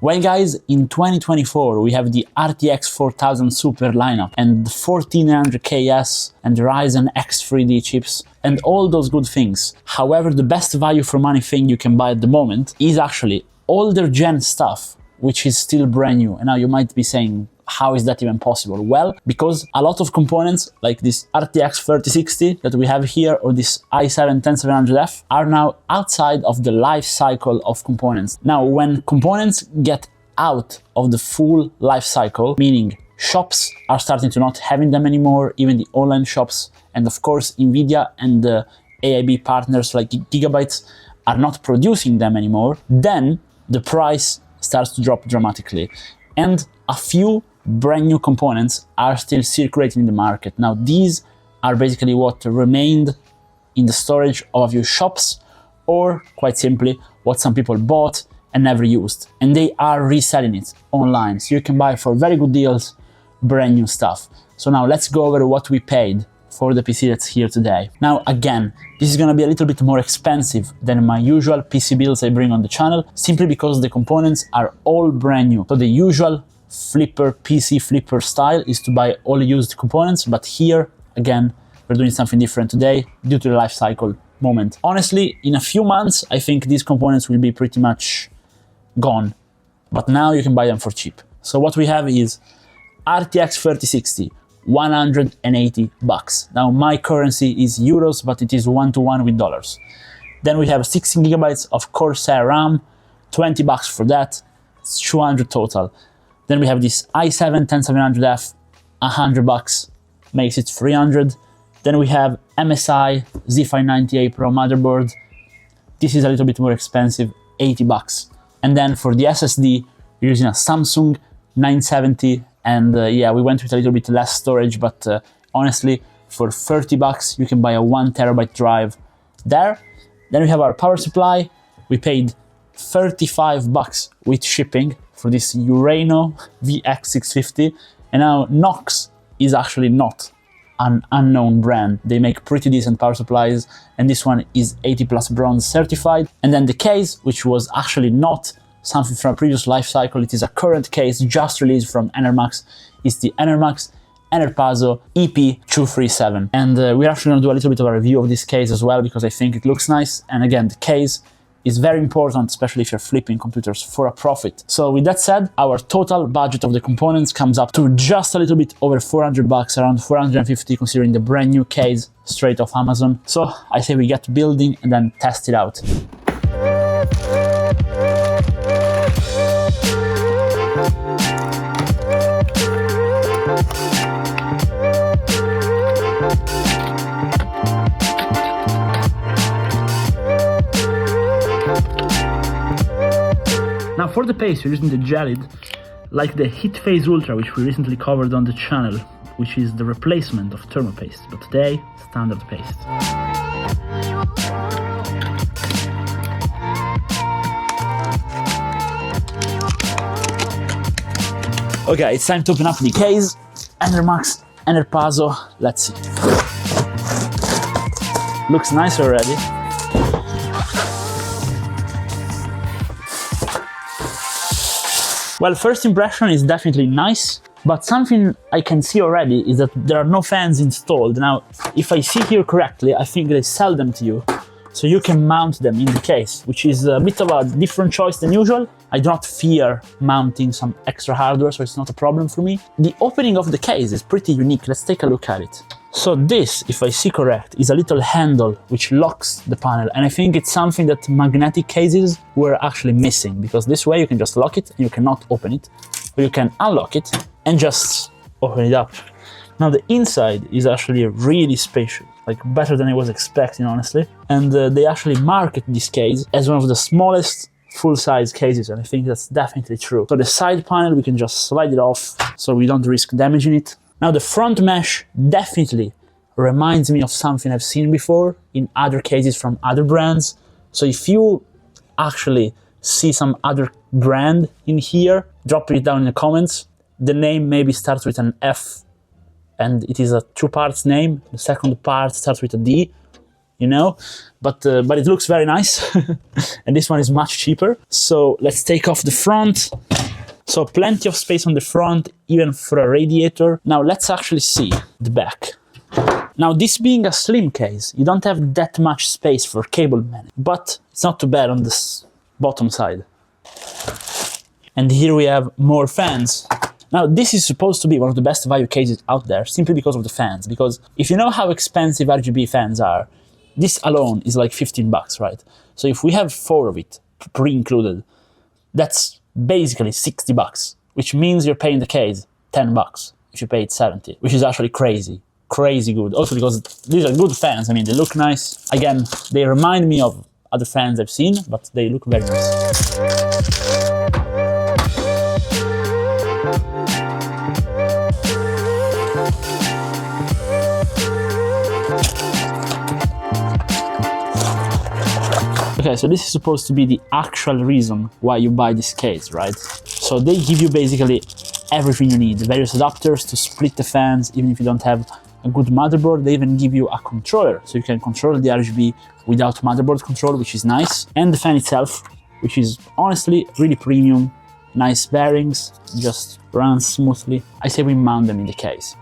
Well guys, in 2024 we have the RTX 4000 Super lineup and the 14900KS and the Ryzen X3D chips and all those good things. However, the best value for money thing you can buy at the moment is actually older gen stuff, which is still brand new. And now you might be saying, how is that even possible? Well, because a lot of components like this RTX 3060 that we have here or this i7-10700F are now outside of the life cycle of components. Now, when components get out of the full life cycle, meaning shops are starting to not having them anymore, even the online shops, and of course Nvidia and the AIB partners like Gigabytes are not producing them anymore, then the price starts to drop dramatically. And a few brand new components are still circulating in the market. Now, these are basically what remained in the storage of a few shops, or quite simply, what some people bought and never used. And they are reselling it online. So you can buy for very good deals, brand new stuff. So now let's go over what we paid for the PC that's here today. Now, again, this is gonna be a little bit more expensive than my usual PC builds I bring on the channel, simply because the components are all brand new. So the usual PC flipper style is to buy all used components, but here, again, we're doing something different today due to the life cycle moment. Honestly, in a few months, I think these components will be pretty much gone, but now you can buy them for cheap. So what we have is RTX 3060, 180 bucks. Now my currency is euros, but it is 1-to-1 with dollars. Then we have 16 gigabytes of Corsair RAM, 20 bucks for that, it's 200 total. Then we have this i7-10700F, 100 bucks, makes it 300. Then we have MSI Z590A Pro motherboard. This is a little bit more expensive, 80 bucks. And then for the SSD, we're using a Samsung 970. And yeah, we went with a little bit less storage, but honestly, for 30 bucks, you can buy a 1 terabyte drive there. Then we have our power supply. We paid 35 bucks with shipping for this Urano VX650. And now Knox is actually not an unknown brand. They make pretty decent power supplies, and this one is 80 plus bronze certified. And then the case, which was actually not something from a previous life cycle, it is a current case just released from Enermax, is the Enermax Enerpazo EP237. And we're actually gonna do a little bit of a review of this case as well, because I think it looks nice. And again, the case is very important, especially if you're flipping computers for a profit. So with that said, our total budget of the components comes up to just a little bit over 400 bucks, around 450 considering the brand new case straight off Amazon. So I say we get building and then test it out. Now for the paste, we're using the gelid, like the Heat Phase Ultra, which we recently covered on the channel, which is the replacement of thermal paste, but today, standard paste. Okay, it's time to open up the case. Enermax Enerpazo, let's see. Looks nice already. Well, first impression is definitely nice, but something I can see already is that there are no fans installed. Now, if I see here correctly, I think they sell them to you, so you can mount them in the case, which is a bit of a different choice than usual. I do not fear mounting some extra hardware, so it's not a problem for me. The opening of the case is pretty unique. Let's take a look at it. So this, if I see correct, is a little handle which locks the panel, and I think it's something that magnetic cases were actually missing, because this way you can just lock it and you cannot open it, or you can unlock it and just open it up. Now the inside is actually really spacious, like better than I was expecting, honestly. And they actually market this case as one of the smallest full-size cases, and I think that's definitely true. So the side panel, we can just slide it off so we don't risk damaging it. Now the front mesh definitely reminds me of something I've seen before in other cases from other brands. So if you actually see some other brand in here, drop it down in the comments. The name maybe starts with an F and it is a two parts name. The second part starts with a D. you know, but it looks very nice. And this one is much cheaper. So let's take off the front. So plenty of space on the front, even for a radiator. Now let's actually see the back. Now, this being a slim case, you don't have that much space for cable management, but it's not too bad on this bottom side. And here we have more fans. Now, this is supposed to be one of the best value cases out there, simply because of the fans. Because if you know how expensive RGB fans are, this alone is like 15 bucks, right? So if we have 4 of it, pre-included, that's basically 60 bucks, which means you're paying the case 10 bucks if you paid 70, which is actually crazy. Crazy good. Also because these are good fans. I mean, they look nice. Again, they remind me of other fans I've seen, but they look very nice. Okay, so this is supposed to be the actual reason why you buy this case, right? So they give you basically everything you need, various adapters to split the fans, even if you don't have a good motherboard. They even give you a controller, so you can control the RGB without motherboard control, which is nice. And the fan itself, which is honestly really premium, nice bearings, just runs smoothly. I say we mount them in the case.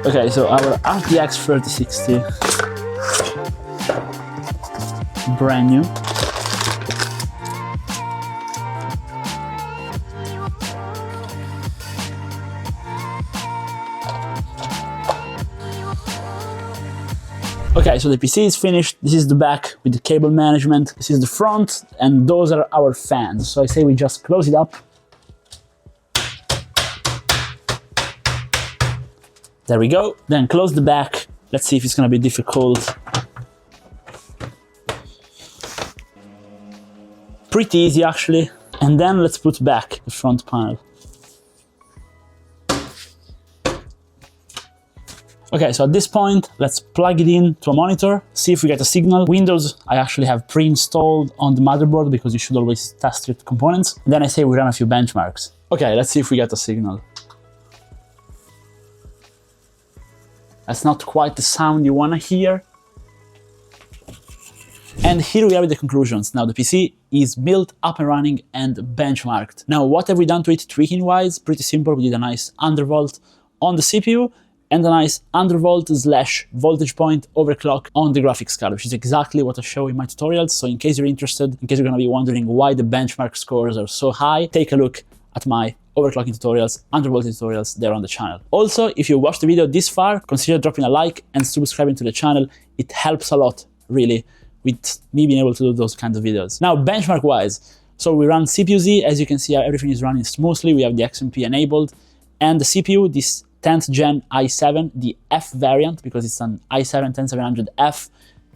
Okay, so our RTX 3060, brand new. Okay, so the PC is finished. This is the back with the cable management. This is the front, and those are our fans. So I say we just close it up. There we go. Then close the back. Let's see if it's gonna be difficult. Pretty easy actually. And then let's put back the front panel. Okay, so at this point, let's plug it in to a monitor, see if we get a signal. Windows, I actually have pre-installed on the motherboard because you should always test your components. And then I say we run a few benchmarks. Okay, let's see if we get a signal. That's not quite the sound you want to hear. And here we are with the conclusions. Now the PC is built, up and running, and benchmarked. Now what have we done to it tweaking wise? Pretty simple. We did a nice undervolt on the CPU and a nice undervolt/voltage point overclock on the graphics card, which is exactly what I show in my tutorials. So in case you're interested, in case you're going to be wondering why the benchmark scores are so high, take a look at my overclocking tutorials, undervolting tutorials there on the channel. Also, if you watched the video this far, consider dropping a like and subscribing to the channel. It helps a lot, really, with me being able to do those kinds of videos. Now, benchmark wise, so we run CPU-Z. As you can see, everything is running smoothly. We have the XMP enabled, and the CPU, this 10th gen i7, the F variant, because it's an i7 10700F.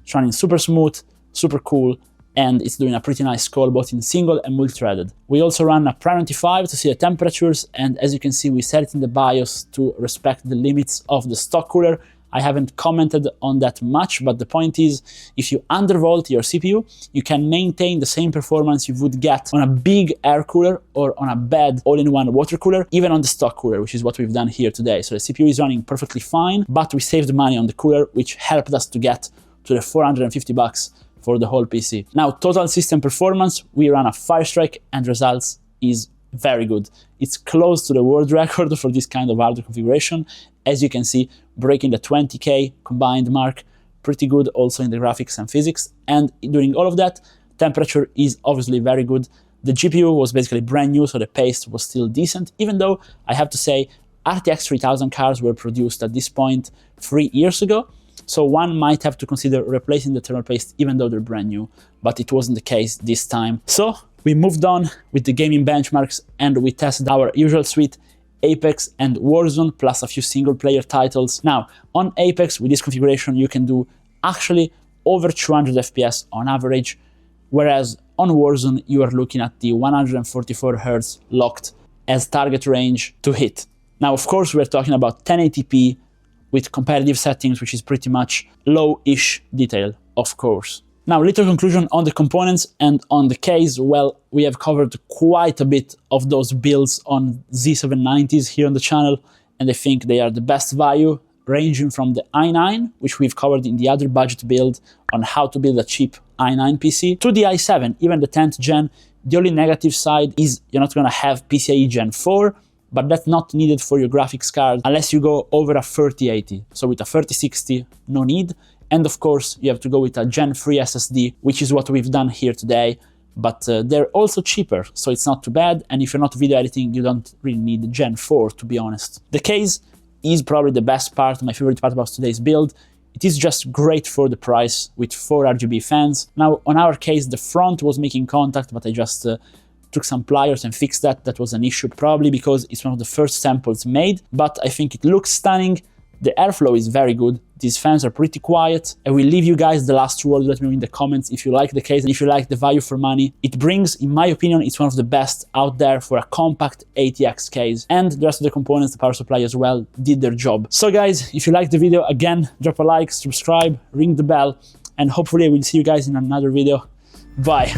It's running super smooth, super cool, and it's doing a pretty nice call both in single and multi-threaded. We also run a Prime 95 to see the temperatures, and as you can see, we set it in the BIOS to respect the limits of the stock cooler. I haven't commented on that much, but the point is, if you undervolt your CPU, you can maintain the same performance you would get on a big air cooler or on a bad all-in-one water cooler, even on the stock cooler, which is what we've done here today. So the CPU is running perfectly fine, but we saved money on the cooler, which helped us to get to the 450 bucks for the whole PC. Now, total system performance, we ran a Firestrike and results is very good. It's close to the world record for this kind of hardware configuration. As you can see, breaking the 20K combined mark, pretty good also in the graphics and physics. And during all of that, temperature is obviously very good. The GPU was basically brand new, so the paste was still decent, even though I have to say RTX 3000 cards were produced at this point 3 years ago. So one might have to consider replacing the thermal paste even though they're brand new, but it wasn't the case this time. So we moved on with the gaming benchmarks and we tested our usual suite, Apex and Warzone, plus a few single player titles. Now, on Apex with this configuration, you can do actually over 200 FPS on average, whereas on Warzone, you are looking at the 144 Hz locked as target range to hit. Now, of course, we're talking about 1080p with competitive settings, which is pretty much low-ish detail, of course. Now, little conclusion on the components and on the case. Well, we have covered quite a bit of those builds on Z790s here on the channel, and I think they are the best value, ranging from the i9, which we've covered in the other budget build on how to build a cheap i9 PC, to the i7, even the 10th gen. The only negative side is you're not going to have PCIe Gen 4, but that's not needed for your graphics card unless you go over a 3080. So with a 3060, no need. And of course, you have to go with a Gen 3 SSD, which is what we've done here today. But they're also cheaper, so it's not too bad. And if you're not video editing, you don't really need Gen 4, to be honest. The case is probably the best part, my favorite part about today's build. It is just great for the price with 4 RGB fans. Now, on our case, the front was making contact, but I just took some pliers and fixed that. That was an issue, probably because it's one of the first samples made, but I think it looks stunning. The airflow is very good. These fans are pretty quiet. I will leave you guys the last word. Let me know in the comments if you like the case and if you like the value for money. It brings, in my opinion, it's one of the best out there for a compact ATX case. And the rest of the components, the power supply as well, did their job. So guys, if you liked the video, again, drop a like, subscribe, ring the bell, and hopefully I will see you guys in another video. Bye.